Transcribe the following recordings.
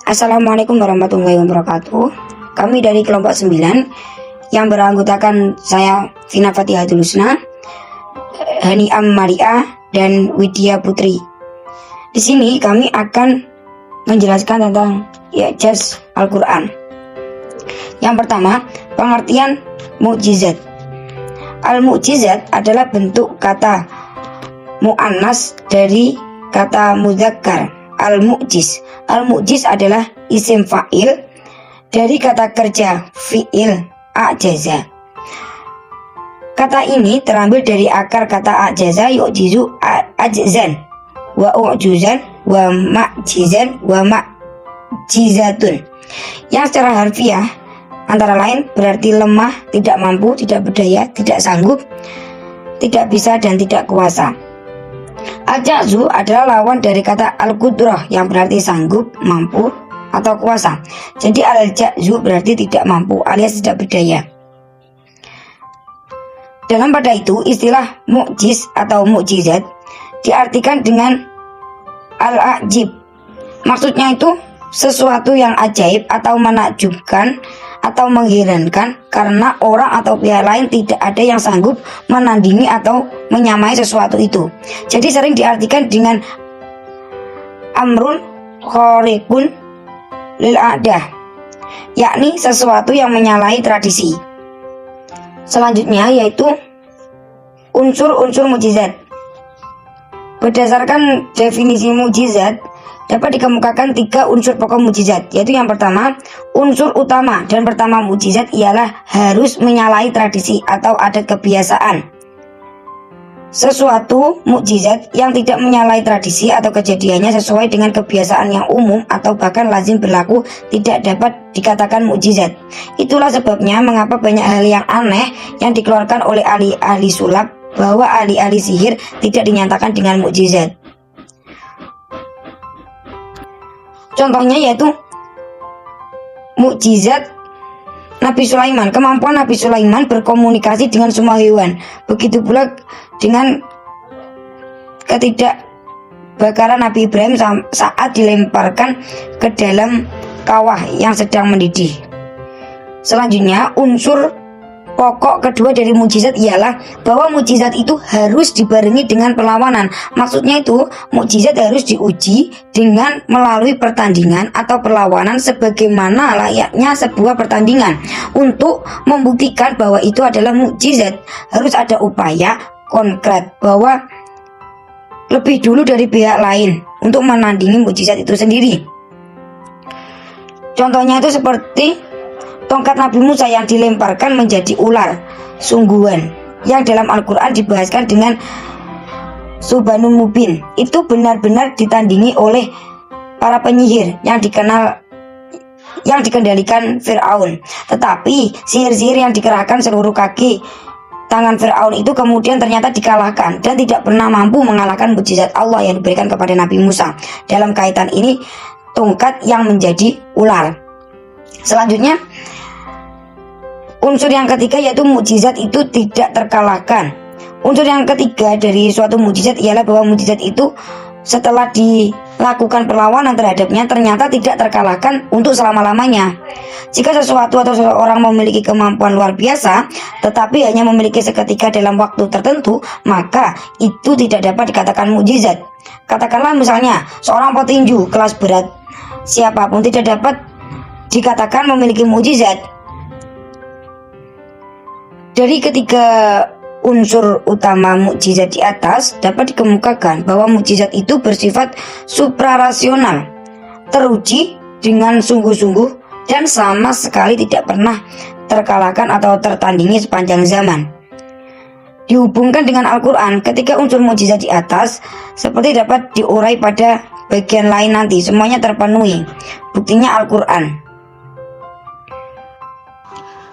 Assalamualaikum warahmatullahi wabarakatuh. Kami dari kelompok 9 yang beranggotakan saya Vina Fatihatul Husna, Haniam Maria, dan Widya Putri. Di sini kami akan menjelaskan tentang i'jaz Al-Quran. Yang pertama, pengertian mukjizat. Al-mukjizat adalah bentuk kata mu'annas dari kata mudzakkar al-mu'jiz. Al-mu'jiz adalah isim fa'il dari kata kerja fi'il a'jaza. Kata ini terambil dari akar kata a'jaza yu'jizu ajzan wa u'juzan wa ma'jizan wa ma'jizatun, yang secara harfiah antara lain berarti lemah, tidak mampu, tidak berdaya, tidak sanggup, tidak bisa, dan tidak kuasa. Al-ja'zu adalah lawan dari kata al-qudrah yang berarti sanggup, mampu, atau kuasa. Jadi al-ja'zu berarti tidak mampu alias tidak berdaya. Dalam pada itu istilah mukjiz atau mukjizat diartikan dengan al-ajib. Maksudnya itu sesuatu yang ajaib atau menakjubkan atau mengherankan karena orang atau pihak lain tidak ada yang sanggup menandingi atau menyamai sesuatu itu. Jadi sering diartikan dengan amrun khariqun lil adah, yakni sesuatu yang menyalahi tradisi. Selanjutnya yaitu unsur-unsur mukjizat. Berdasarkan definisi mukjizat dapat dikemukakan 3 unsur pokok mukjizat, yaitu yang pertama, unsur utama dan pertama mukjizat ialah harus menyalahi tradisi atau adat kebiasaan. Sesuatu mukjizat yang tidak menyalahi tradisi atau kejadiannya sesuai dengan kebiasaan yang umum atau bahkan lazim berlaku tidak dapat dikatakan mukjizat. Itulah sebabnya mengapa banyak hal yang aneh yang dikeluarkan oleh ahli-ahli sulap bahwa ahli-ahli sihir tidak dinyatakan dengan mukjizat. Contohnya yaitu mukjizat Nabi Sulaiman, kemampuan Nabi Sulaiman berkomunikasi dengan semua hewan. Begitu pula dengan ketidakbakaran Nabi Ibrahim saat dilemparkan ke dalam kawah yang sedang mendidih. Selanjutnya, unsur pokok kedua dari mukjizat ialah bahwa mukjizat itu harus dibarengi dengan perlawanan. Maksudnya itu mukjizat harus diuji dengan melalui pertandingan atau perlawanan sebagaimana layaknya sebuah pertandingan. Untuk membuktikan bahwa itu adalah mukjizat harus ada upaya konkret bahwa lebih dulu dari pihak lain untuk menandingi mukjizat itu sendiri. Contohnya itu seperti tongkat Nabi Musa yang dilemparkan menjadi ular sungguhan yang dalam Al-Quran dibahaskan dengan Subhanun Mubin. Itu benar-benar ditandingi oleh para penyihir yang dikendalikan Fir'aun. Tetapi sihir-sihir yang dikerahkan seluruh kaki tangan Fir'aun itu kemudian ternyata dikalahkan dan tidak pernah mampu mengalahkan mukjizat Allah yang diberikan kepada Nabi Musa. Dalam kaitan ini tongkat yang menjadi ular. Selanjutnya, unsur yang ketiga yaitu mukjizat itu tidak terkalahkan. Unsur yang ketiga dari suatu mukjizat ialah bahwa mukjizat itu setelah dilakukan perlawanan terhadapnya ternyata tidak terkalahkan untuk selama-lamanya. Jika sesuatu atau seseorang memiliki kemampuan luar biasa tetapi hanya memiliki seketika dalam waktu tertentu, maka itu tidak dapat dikatakan mukjizat. Katakanlah misalnya seorang petinju kelas berat siapapun tidak dapat dikatakan memiliki mukjizat. Dari ketiga unsur utama mukjizat di atas dapat dikemukakan bahwa mukjizat itu bersifat suprarasional, teruji dengan sungguh-sungguh dan sama sekali tidak pernah terkalahkan atau tertandingi sepanjang zaman. Dihubungkan dengan Al-Quran, ketiga unsur mukjizat di atas seperti dapat diurai pada bagian lain nanti, semuanya terpenuhi. Buktinya Al-Quran.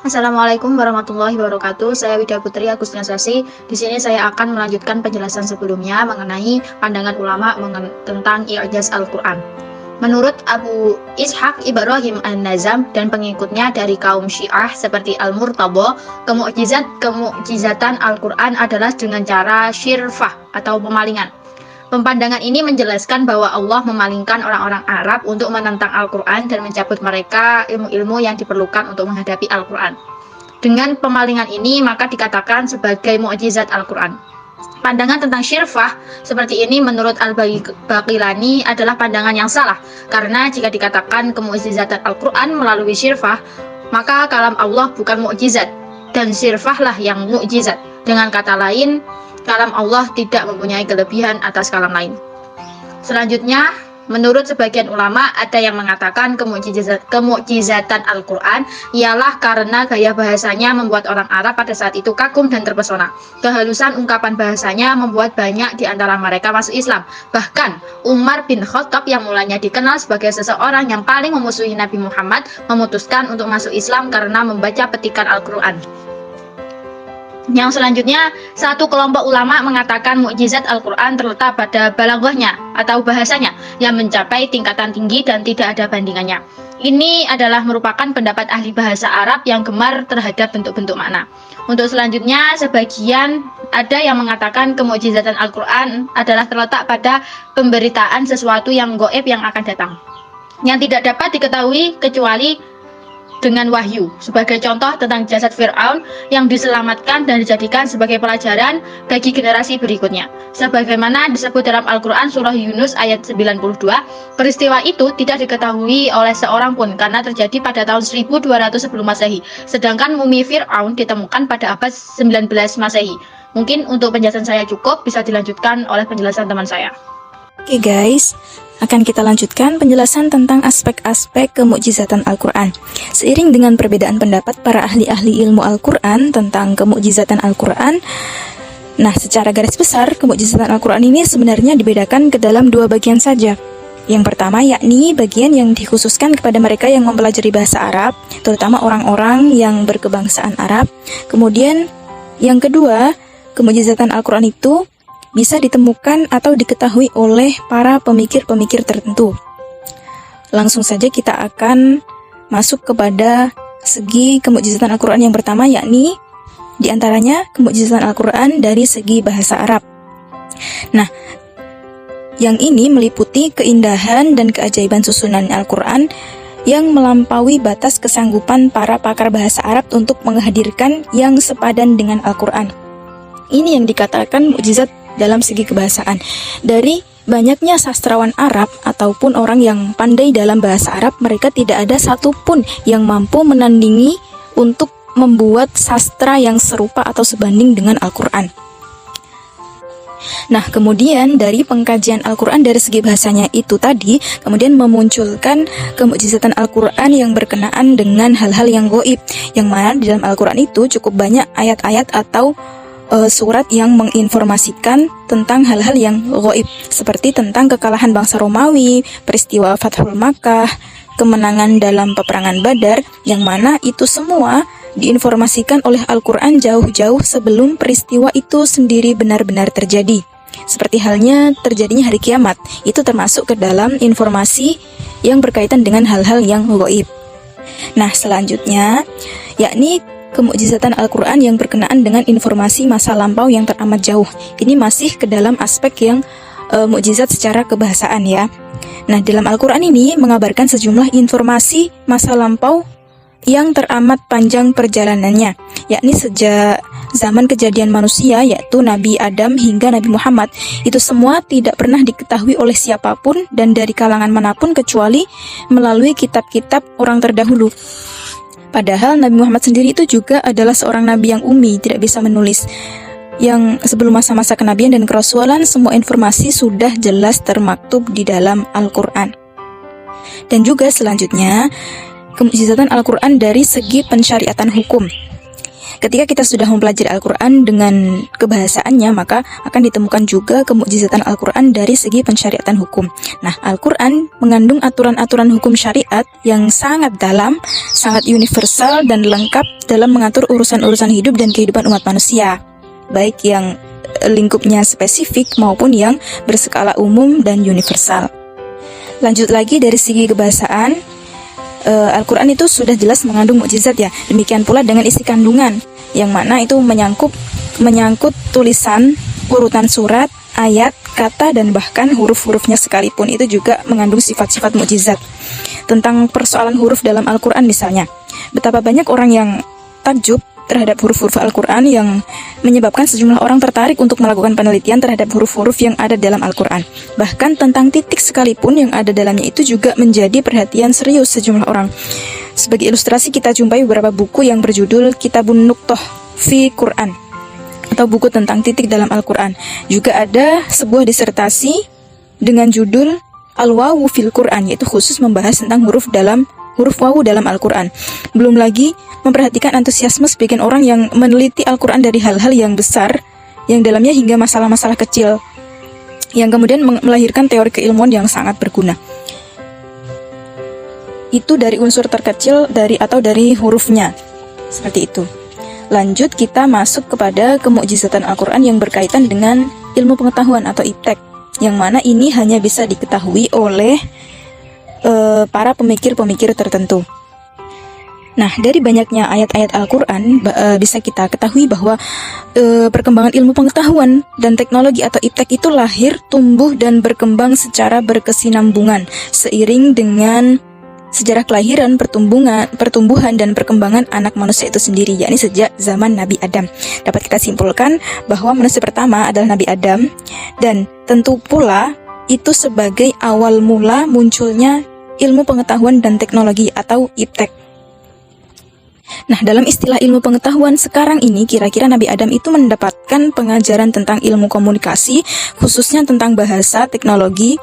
Assalamualaikum warahmatullahi wabarakatuh. Saya Widya Putri Agustinasasi. Di sini saya akan melanjutkan penjelasan sebelumnya mengenai pandangan ulama tentang i'jaz Al-Quran. Menurut Abu Ishaq Ibrahim An-Nazam dan pengikutnya dari kaum Syiah seperti Al-Murtadha, kemukjizatan Al-Quran adalah dengan cara syirfah atau pemalingan. Pandangan ini menjelaskan bahwa Allah memalingkan orang-orang Arab untuk menentang Al-Quran dan mencabut mereka ilmu-ilmu yang diperlukan untuk menghadapi Al-Quran. Dengan pemalingan ini maka dikatakan sebagai mukjizat Al-Quran. Pandangan tentang syirfah seperti ini menurut Al-Baqilani adalah pandangan yang salah, karena jika dikatakan kemukjizatan Al-Quran melalui syirfah, maka kalam Allah bukan mukjizat dan syirfahlah yang mukjizat. Dengan kata lain, kalam Allah tidak mempunyai kelebihan atas kalam lain. Selanjutnya, menurut sebagian ulama ada yang mengatakan kemukjizatan Al-Quran ialah karena gaya bahasanya membuat orang Arab pada saat itu kagum dan terpesona. Kehalusan ungkapan bahasanya membuat banyak di antara mereka masuk Islam. Bahkan Umar bin Khattab yang mulanya dikenal sebagai seseorang yang paling memusuhi Nabi Muhammad memutuskan untuk masuk Islam karena membaca petikan Al-Quran. Yang selanjutnya, satu kelompok ulama mengatakan mukjizat Al-Quran terletak pada balaghahnya atau bahasanya yang mencapai tingkatan tinggi dan tidak ada bandingannya. Ini adalah merupakan pendapat ahli bahasa Arab yang gemar terhadap bentuk-bentuk makna. Untuk selanjutnya, sebagian ada yang mengatakan kemukjizatan Al-Quran adalah terletak pada pemberitaan sesuatu yang gaib yang akan datang, yang tidak dapat diketahui kecuali dengan wahyu. Sebagai contoh tentang jasad Fir'aun yang diselamatkan dan dijadikan sebagai pelajaran bagi generasi berikutnya. Sebagaimana disebut dalam Al-Quran surah Yunus ayat 92, peristiwa itu tidak diketahui oleh seorang pun karena terjadi pada tahun 1200 sebelum Masehi. Sedangkan mumi Fir'aun ditemukan pada abad 19 Masehi. Mungkin untuk penjelasan saya cukup, bisa dilanjutkan oleh penjelasan teman saya. Oke guys, akan kita lanjutkan penjelasan tentang aspek-aspek kemukjizatan Al-Quran. Seiring dengan perbedaan pendapat para ahli-ahli ilmu Al-Quran tentang kemukjizatan Al-Quran, nah secara garis besar, kemukjizatan Al-Quran ini sebenarnya dibedakan ke dalam dua bagian saja. Yang pertama yakni bagian yang dikhususkan kepada mereka yang mempelajari bahasa Arab, terutama orang-orang yang berkebangsaan Arab. Kemudian yang kedua, kemukjizatan Al-Quran itu bisa ditemukan atau diketahui oleh para pemikir-pemikir tertentu. Langsung saja kita akan masuk kepada segi kemukjizatan Al-Quran yang pertama, yakni diantaranya kemukjizatan Al-Quran dari segi bahasa Arab. Nah, yang ini meliputi keindahan dan keajaiban susunan Al-Quran yang melampaui batas kesanggupan para pakar bahasa Arab untuk menghadirkan yang sepadan dengan Al-Quran. Ini yang dikatakan mukjizat dalam segi kebahasaan. Dari banyaknya sastrawan Arab ataupun orang yang pandai dalam bahasa Arab, mereka tidak ada satupun yang mampu menandingi untuk membuat sastra yang serupa atau sebanding dengan Al-Quran. Nah, kemudian dari pengkajian Al-Quran dari segi bahasanya itu tadi, kemudian memunculkan kemukjizatan Al-Quran yang berkenaan dengan hal-hal yang gaib, yang mana di dalam Al-Quran itu cukup banyak ayat-ayat atau surat yang menginformasikan tentang hal-hal yang gaib, seperti tentang kekalahan bangsa Romawi, peristiwa Fathul Makkah, kemenangan dalam peperangan Badar, yang mana itu semua diinformasikan oleh Al-Quran jauh-jauh sebelum peristiwa itu sendiri benar-benar terjadi. Seperti halnya terjadinya hari kiamat, itu termasuk ke dalam informasi yang berkaitan dengan hal-hal yang gaib. Nah, selanjutnya yakni kemukjizatan Al-Quran yang berkenaan dengan informasi masa lampau yang teramat jauh. Ini masih ke dalam aspek yang mukjizat secara kebahasaan ya. Nah, dalam Al-Quran ini mengabarkan sejumlah informasi masa lampau yang teramat panjang perjalanannya, yakni sejak zaman kejadian manusia, yaitu Nabi Adam hingga Nabi Muhammad. Itu semua tidak pernah diketahui oleh siapapun dan dari kalangan manapun kecuali melalui kitab-kitab orang terdahulu. Padahal Nabi Muhammad sendiri itu juga adalah seorang nabi yang ummi, tidak bisa menulis. Yang sebelum masa-masa kenabian dan kerasulan, semua informasi sudah jelas termaktub di dalam Al-Quran. Dan juga selanjutnya, kemukjizatan Al-Quran dari segi pensyariatan hukum. Ketika kita sudah mempelajari Al-Quran dengan kebahasaannya, maka akan ditemukan juga kemukjizatan Al-Quran dari segi pensyariatan hukum. Nah, Al-Quran mengandung aturan-aturan hukum syariat yang sangat dalam, sangat universal dan lengkap dalam mengatur urusan-urusan hidup dan kehidupan umat manusia, baik yang lingkupnya spesifik maupun yang berskala umum dan universal. Lanjut lagi dari segi kebahasaan, Al-Quran itu sudah jelas mengandung mukjizat ya. Demikian pula dengan isi kandungan, yang mana itu menyangkut tulisan, urutan surat, ayat, kata, dan bahkan huruf-hurufnya sekalipun itu juga mengandung sifat-sifat mukjizat. Tentang persoalan huruf dalam Al-Quran misalnya, betapa banyak orang yang takjub terhadap huruf-huruf Al-Quran yang menyebabkan sejumlah orang tertarik untuk melakukan penelitian terhadap huruf-huruf yang ada dalam Al-Quran. Bahkan tentang titik sekalipun yang ada dalamnya itu juga menjadi perhatian serius sejumlah orang. Sebagai ilustrasi, kita jumpai beberapa buku yang berjudul Kitabun Nuqtoh fi Quran, atau buku tentang titik dalam Al-Quran. Juga ada sebuah disertasi dengan judul Al-Wawu fil Quran, yaitu khusus membahas tentang huruf wawu dalam Al-Quran. Belum lagi memperhatikan antusiasme sebagian orang yang meneliti Al-Quran dari hal-hal yang besar, yang dalamnya hingga masalah-masalah kecil, yang kemudian melahirkan teori keilmuan yang sangat berguna. Itu dari unsur terkecil dari hurufnya, seperti itu. Lanjut, kita masuk kepada kemukjizatan Al-Quran yang berkaitan dengan ilmu pengetahuan atau iptek, yang mana ini hanya bisa diketahui oleh para pemikir-pemikir tertentu. Nah, dari banyaknya ayat-ayat Al-Quran bisa kita ketahui bahwa perkembangan ilmu pengetahuan dan teknologi atau iptek itu lahir, tumbuh, dan berkembang secara berkesinambungan seiring dengan sejarah kelahiran, pertumbuhan, dan perkembangan anak manusia itu sendiri, yakni sejak zaman Nabi Adam. Dapat kita simpulkan bahwa manusia pertama adalah Nabi Adam, dan tentu pula itu sebagai awal mula munculnya ilmu pengetahuan dan teknologi atau iptek. Nah, dalam istilah ilmu pengetahuan sekarang ini, kira-kira Nabi Adam itu mendapatkan pengajaran tentang ilmu komunikasi, khususnya tentang bahasa, teknologi,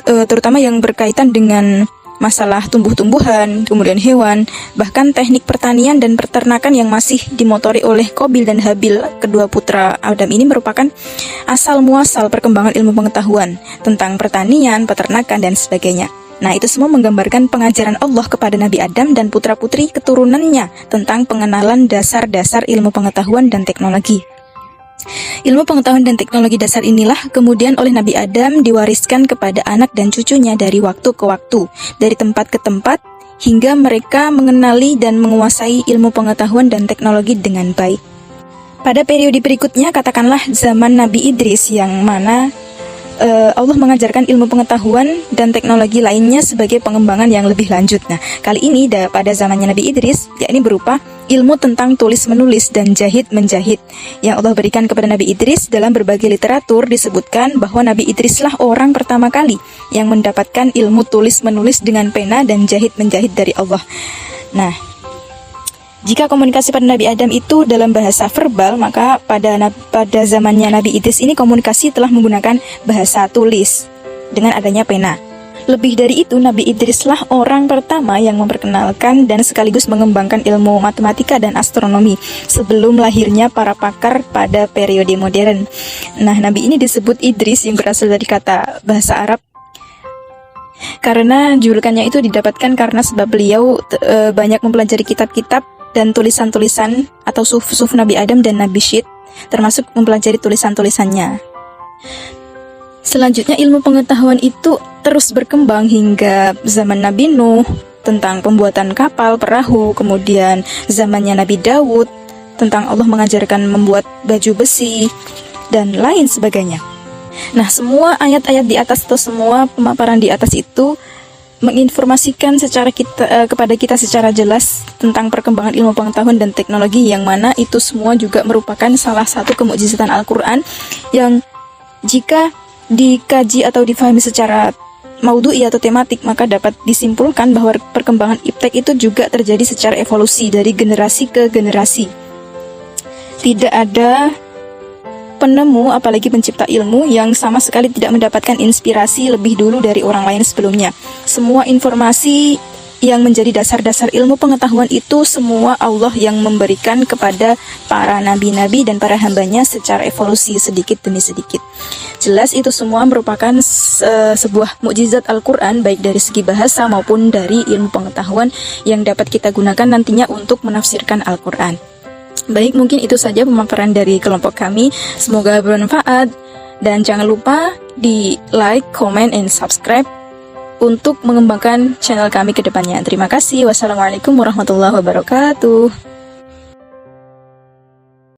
terutama yang berkaitan dengan masalah tumbuh-tumbuhan, kemudian hewan, bahkan teknik pertanian dan peternakan yang masih dimotori oleh Qabil dan Habil, kedua putra Adam ini merupakan asal muasal perkembangan ilmu pengetahuan tentang pertanian, peternakan, dan sebagainya. Nah, itu semua menggambarkan pengajaran Allah kepada Nabi Adam dan putra-putri keturunannya tentang pengenalan dasar-dasar ilmu pengetahuan dan teknologi. Ilmu pengetahuan dan teknologi dasar inilah kemudian oleh Nabi Adam diwariskan kepada anak dan cucunya dari waktu ke waktu, dari tempat ke tempat, hingga mereka mengenali dan menguasai ilmu pengetahuan dan teknologi dengan baik. Pada periode berikutnya, katakanlah zaman Nabi Idris, yang mana Allah mengajarkan ilmu pengetahuan dan teknologi lainnya sebagai pengembangan yang lebih lanjut. Nah, kali ini pada zamannya Nabi Idris, yakni berupa ilmu tentang tulis-menulis dan jahit-menjahit yang Allah berikan kepada Nabi Idris. Dalam berbagai literatur disebutkan bahwa Nabi Idrislah orang pertama kali yang mendapatkan ilmu tulis-menulis dengan pena dan jahit-menjahit dari Allah. Nah, jika komunikasi pada Nabi Adam itu dalam bahasa verbal, maka pada zamannya Nabi Idris ini komunikasi telah menggunakan bahasa tulis dengan adanya pena. Lebih dari itu, Nabi Idrislah orang pertama yang memperkenalkan dan sekaligus mengembangkan ilmu matematika dan astronomi sebelum lahirnya para pakar pada periode modern. Nah, Nabi ini disebut Idris yang berasal dari kata bahasa Arab, karena julukannya itu didapatkan karena sebab beliau banyak mempelajari kitab-kitab dan tulisan-tulisan atau suhuf Nabi Adam dan Nabi Syed, termasuk mempelajari tulisan-tulisannya. Selanjutnya, ilmu pengetahuan itu terus berkembang hingga zaman Nabi Nuh tentang pembuatan kapal, perahu, kemudian zamannya Nabi Daud tentang Allah mengajarkan membuat baju besi, dan lain sebagainya. Nah, semua ayat-ayat di atas atau semua pemaparan di atas itu menginformasikan kepada kita secara jelas tentang perkembangan ilmu pengetahuan dan teknologi, yang mana itu semua juga merupakan salah satu kemukjizatan Al-Quran yang jika dikaji atau difahami secara maudhu'i atau tematik, maka dapat disimpulkan bahwa perkembangan iptek itu juga terjadi secara evolusi dari generasi ke generasi. Tidak ada penemu, apalagi pencipta ilmu, yang sama sekali tidak mendapatkan inspirasi lebih dulu dari orang lain sebelumnya. Semua informasi yang menjadi dasar-dasar ilmu pengetahuan itu semua Allah yang memberikan kepada para nabi-nabi dan para hambanya secara evolusi sedikit demi sedikit. Jelas itu semua merupakan sebuah mukjizat Al-Quran, baik dari segi bahasa maupun dari ilmu pengetahuan yang dapat kita gunakan nantinya untuk menafsirkan Al-Quran. Baik, mungkin itu saja pemaparan dari kelompok kami. Semoga bermanfaat, dan jangan lupa di like, comment, and subscribe untuk mengembangkan channel kami ke depannya. Terima kasih. Wassalamualaikum warahmatullahi wabarakatuh.